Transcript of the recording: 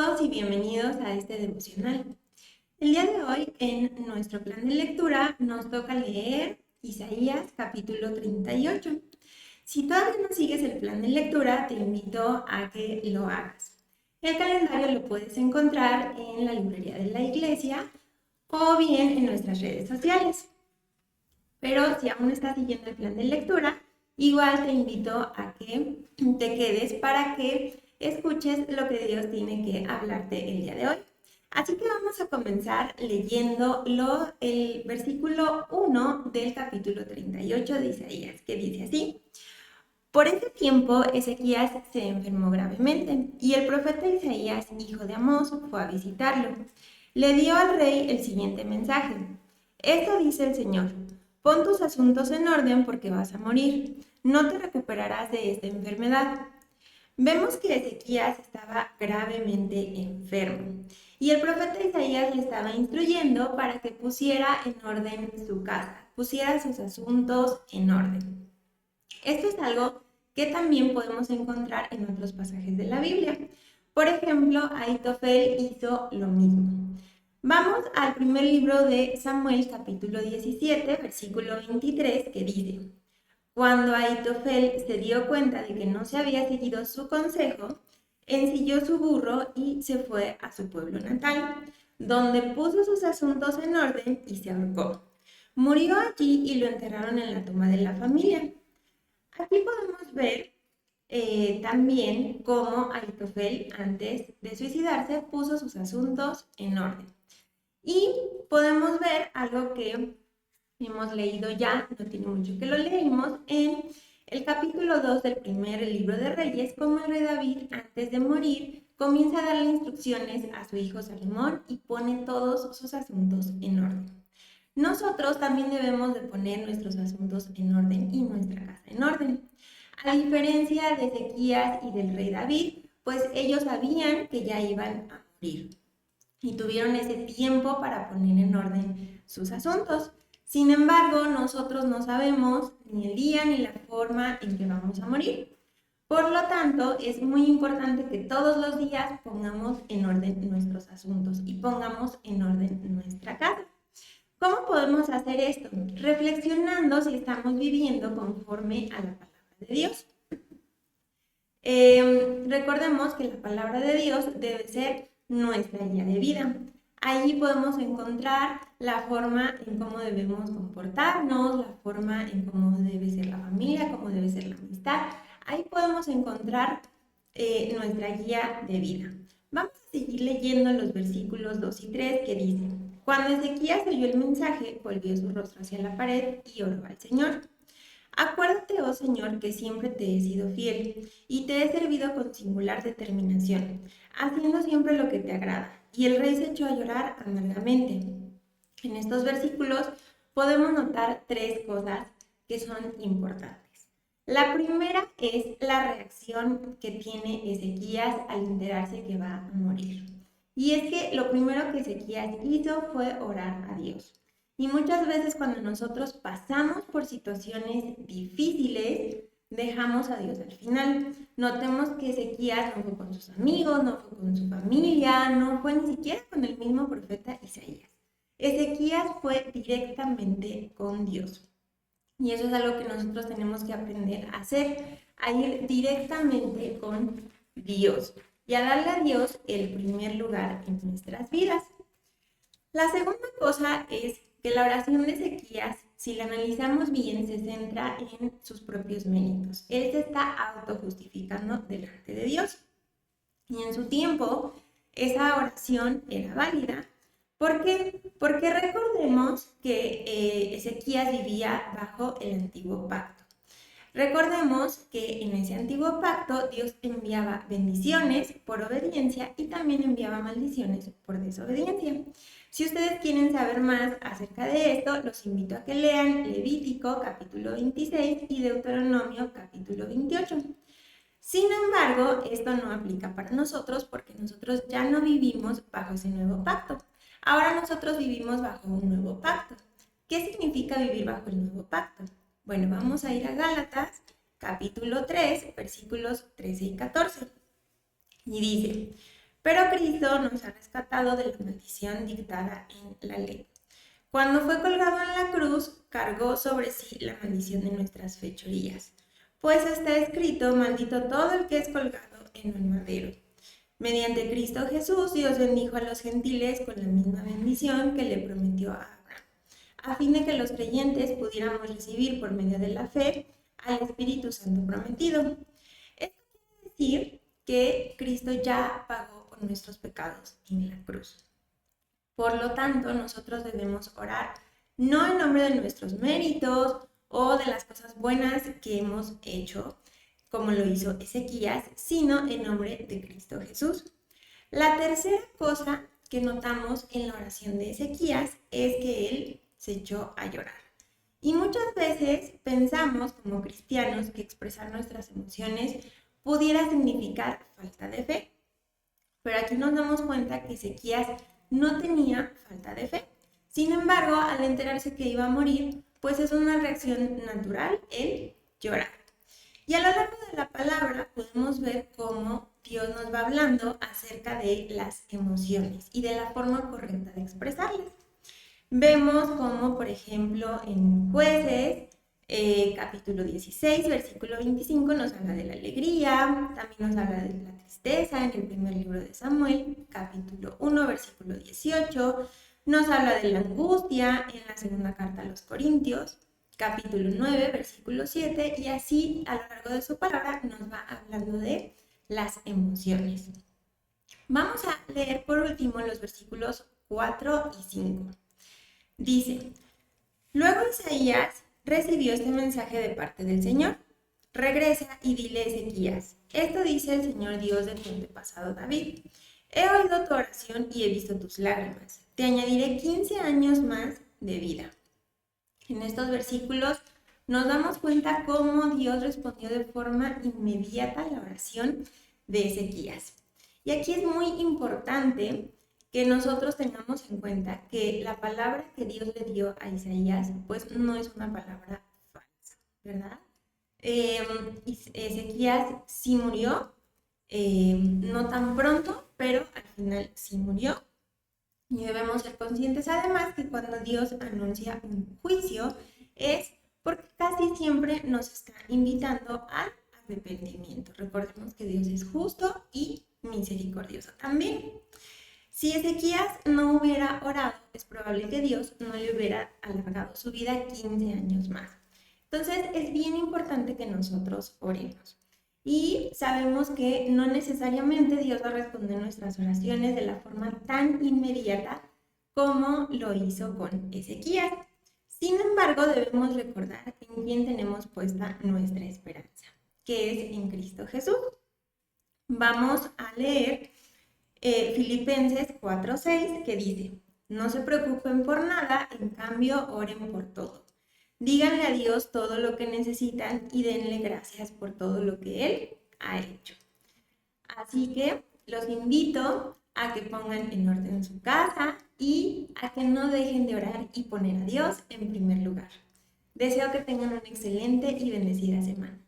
todos y bienvenidos a este devocional. El día de hoy en nuestro plan de lectura nos toca leer Isaías capítulo 38. Si todavía no sigues el plan de lectura, te invito a que lo hagas. El calendario lo puedes encontrar en la librería de la iglesia o bien en nuestras redes sociales. Pero si aún no estás siguiendo el plan de lectura, igual te invito a que te quedes para que escuches lo que Dios tiene que hablarte el día de hoy. Así que vamos a comenzar leyendo el versículo 1 del capítulo 38 de Isaías, que dice así: Por ese tiempo Ezequías se enfermó gravemente y el profeta Isaías, hijo de Amós, fue a visitarlo. Le dio al rey el siguiente mensaje: Esto dice el Señor: Pon tus asuntos en orden porque vas a morir. No te recuperarás de esta enfermedad. Vemos que Ezequías estaba gravemente enfermo y el profeta Isaías le estaba instruyendo para que pusiera en orden su casa, pusiera sus asuntos en orden. Esto es algo que también podemos encontrar en otros pasajes de la Biblia. Por ejemplo, Ahitofel hizo lo mismo. Vamos al primer libro de Samuel, capítulo 17, versículo 23, que dice: Cuando Ahitofel se dio cuenta de que no se había seguido su consejo, ensilló su burro y se fue a su pueblo natal, donde puso sus asuntos en orden y se ahorcó. Murió allí y lo enterraron en la tumba de la familia. Aquí podemos ver también cómo Ahitofel, antes de suicidarse, puso sus asuntos en orden. Y podemos ver algo que hemos leído ya, no tiene mucho que lo leímos, en el capítulo 2 del primer libro de Reyes, cómo el rey David, antes de morir, comienza a darle instrucciones a su hijo Salomón y pone todos sus asuntos en orden. Nosotros también debemos de poner nuestros asuntos en orden y nuestra casa en orden. A diferencia de Ezequías y del rey David, pues ellos sabían que ya iban a morir y tuvieron ese tiempo para poner en orden sus asuntos. Sin embargo, nosotros no sabemos ni el día ni la forma en que vamos a morir. Por lo tanto, es muy importante que todos los días pongamos en orden nuestros asuntos y pongamos en orden nuestra casa. ¿Cómo podemos hacer esto? Reflexionando si estamos viviendo conforme a la palabra de Dios. Recordemos que la palabra de Dios debe ser nuestra guía de vida. Ahí podemos encontrar la forma en cómo debemos comportarnos, la forma en cómo debe ser la familia, cómo debe ser la amistad. Ahí podemos encontrar nuestra guía de vida. Vamos a seguir leyendo los versículos 2 y 3 que dicen: Cuando Ezequías oyó el mensaje, volvió su rostro hacia la pared y oró al Señor. Acuérdate, oh Señor, que siempre te he sido fiel y te he servido con singular determinación, haciendo siempre lo que te agrada. Y el rey se echó a llorar amargamente. En estos versículos podemos notar tres cosas que son importantes. La primera es la reacción que tiene Ezequías al enterarse que va a morir. Y es que lo primero que Ezequías hizo fue orar a Dios. Y muchas veces cuando nosotros pasamos por situaciones difíciles, dejamos a Dios al final. Notemos que Ezequías no fue con sus amigos, no fue con su familia, no fue ni siquiera con el mismo profeta Isaías. Ezequías fue directamente con Dios. Y eso es algo que nosotros tenemos que aprender a hacer, a ir directamente con Dios y a darle a Dios el primer lugar en nuestras vidas. La segunda cosa es que la oración de Ezequías, si la analizamos bien, se centra en sus propios méritos. Él se está autojustificando delante de Dios. Y en su tiempo, esa oración era válida. ¿Por qué? Porque recordemos que Ezequías vivía bajo el antiguo pacto. Recordemos que en ese antiguo pacto Dios enviaba bendiciones por obediencia y también enviaba maldiciones por desobediencia. Si ustedes quieren saber más acerca de esto, los invito a que lean Levítico capítulo 26 y Deuteronomio capítulo 28. Sin embargo, esto no aplica para nosotros porque nosotros ya no vivimos bajo ese nuevo pacto. Ahora nosotros vivimos bajo un nuevo pacto. ¿Qué significa vivir bajo el nuevo pacto? Bueno, vamos a ir a Gálatas, capítulo 3, versículos 13 y 14. Y dice: pero Cristo nos ha rescatado de la maldición dictada en la ley. Cuando fue colgado en la cruz, cargó sobre sí la maldición de nuestras fechorías. Pues está escrito, maldito todo el que es colgado en un madero. Mediante Cristo Jesús, Dios bendijo a los gentiles con la misma bendición que le prometió a Abraham, a fin de que los creyentes pudiéramos recibir por medio de la fe al Espíritu Santo prometido. Esto quiere decir que Cristo ya pagó por nuestros pecados en la cruz. Por lo tanto, nosotros debemos orar no en nombre de nuestros méritos o de las cosas buenas que hemos hecho, como lo hizo Ezequías, sino en nombre de Cristo Jesús. La tercera cosa que notamos en la oración de Ezequías es que él se echó a llorar. Y muchas veces pensamos como cristianos que expresar nuestras emociones pudiera significar falta de fe. Pero aquí nos damos cuenta que Ezequías no tenía falta de fe. Sin embargo, al enterarse que iba a morir, pues es una reacción natural el llorar. Y a lo largo de la palabra podemos ver cómo Dios nos va hablando acerca de las emociones y de la forma correcta de expresarlas. Vemos como, por ejemplo, en Jueces, capítulo 16, versículo 25, nos habla de la alegría, también nos habla de la tristeza en el primer libro de Samuel, capítulo 1, versículo 18, nos habla de la angustia en la segunda carta a los Corintios, capítulo 9, versículo 7, y así a lo largo de su palabra nos va hablando de las emociones. Vamos a leer por último los versículos 4 y 5. Dice, luego Isaías recibió este mensaje de parte del Señor. Regresa y dile a Ezequías, esto dice el Señor Dios de tu antepasado David. He oído tu oración y he visto tus lágrimas. Te añadiré 15 años más de vida. En estos versículos nos damos cuenta cómo Dios respondió de forma inmediata a la oración de Ezequías. Y aquí es muy importante que nosotros tengamos en cuenta que la palabra que Dios le dio a Isaías, pues no es una palabra falsa, ¿verdad? Ezequías sí murió, no tan pronto, pero al final sí murió. Y debemos ser conscientes además que cuando Dios anuncia un juicio es porque casi siempre nos está invitando al arrepentimiento. Recordemos que Dios es justo y misericordioso también. Si Ezequías no hubiera orado, es probable que Dios no le hubiera alargado su vida 15 años más. Entonces es bien importante que nosotros oremos. Y sabemos que no necesariamente Dios va a responder nuestras oraciones de la forma tan inmediata como lo hizo con Ezequías. Sin embargo, debemos recordar en quién tenemos puesta nuestra esperanza, que es en Cristo Jesús. Vamos a leer Filipenses 4:6, que dice, no se preocupen por nada, en cambio oren por todo. Díganle a Dios todo lo que necesitan y denle gracias por todo lo que Él ha hecho. Así que los invito a que pongan en orden su casa y a que no dejen de orar y poner a Dios en primer lugar. Deseo que tengan una excelente y bendecida semana.